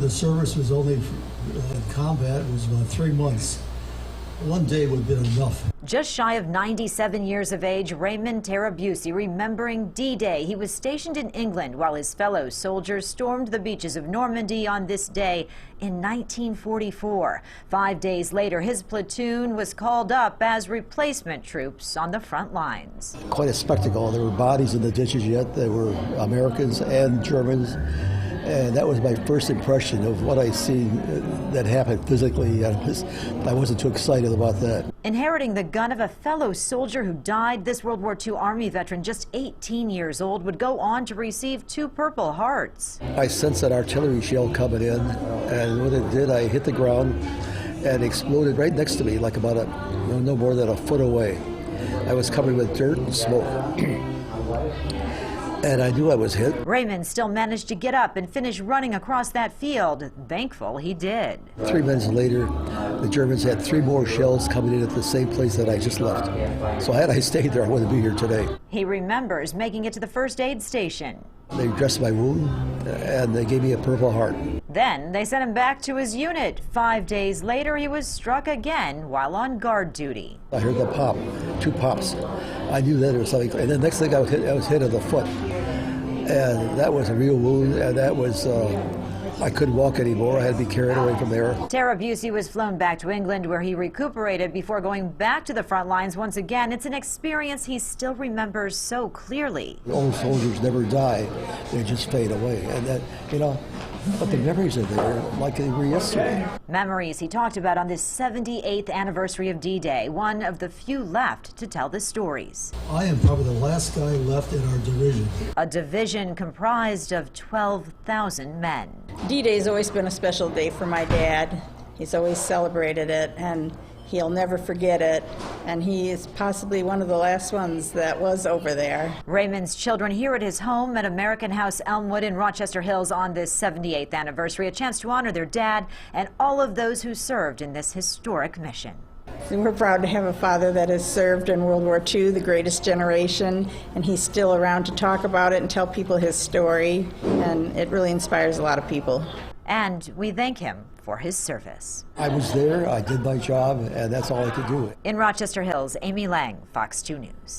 the service was only combat was about 3 months. One day would have been enough. Just shy of 97 years of age, Raymond Tarabusi remembering D-Day. He was stationed in England while his fellow soldiers stormed the beaches of Normandy on this day in 1944. 5 days later, his platoon was called up as replacement troops on the front lines. Quite a spectacle. There were bodies in the ditches yet. There were Americans and Germans. And that was my first impression of what I seen that happened physically. I wasn't too excited about that. Inheriting the gun of a fellow soldier who died, this World War II Army veteran, just 18 years old, would go on to receive 2 Purple Hearts. I sensed that artillery shell coming in, and when it did, I hit the ground and exploded right next to me, like about no more than a foot away. I was covered with dirt and smoke. And I knew I was hit. Raymond still managed to get up and finish running across that field. Thankful he did. 3 minutes later, the Germans had 3 more shells coming in at the same place that I just left. So had I stayed there, I wouldn't be here today. He remembers making it to the first aid station. They dressed my wound, and they gave me a Purple Heart. Then they sent him back to his unit. 5 days later, he was struck again while on guard duty. I heard the pop, 2 pops. I knew that there was something, and the next thing I was hit in the foot. And that was a real wound, and that was, I couldn't walk anymore. I had to be carried away from there. Tarabusi was flown back to England where he recuperated before going back to the front lines once again. It's an experience he still remembers so clearly. The old soldiers never die, they just fade away. And that, but the memories are there like they were yesterday. Memories he talked about on this 78th anniversary of D-Day, one of the few left to tell the stories. I am probably the last guy left in our division. A division comprised of 12,000 men. D-Day's always been a special day for my dad. He's always celebrated it, and he'll never forget it. And he is possibly one of the last ones that was over there. Raymond's children here at his home at American House Elmwood in Rochester Hills on this 78th anniversary, a chance to honor their dad and all of those who served in this historic mission. We're proud to have a father that has served in World War II, the greatest generation, and he's still around to talk about it and tell people his story, and it really inspires a lot of people. And we thank him for his service. I was there, I did my job, and that's all I could do. In Rochester Hills, Amy Lang, Fox 2 News.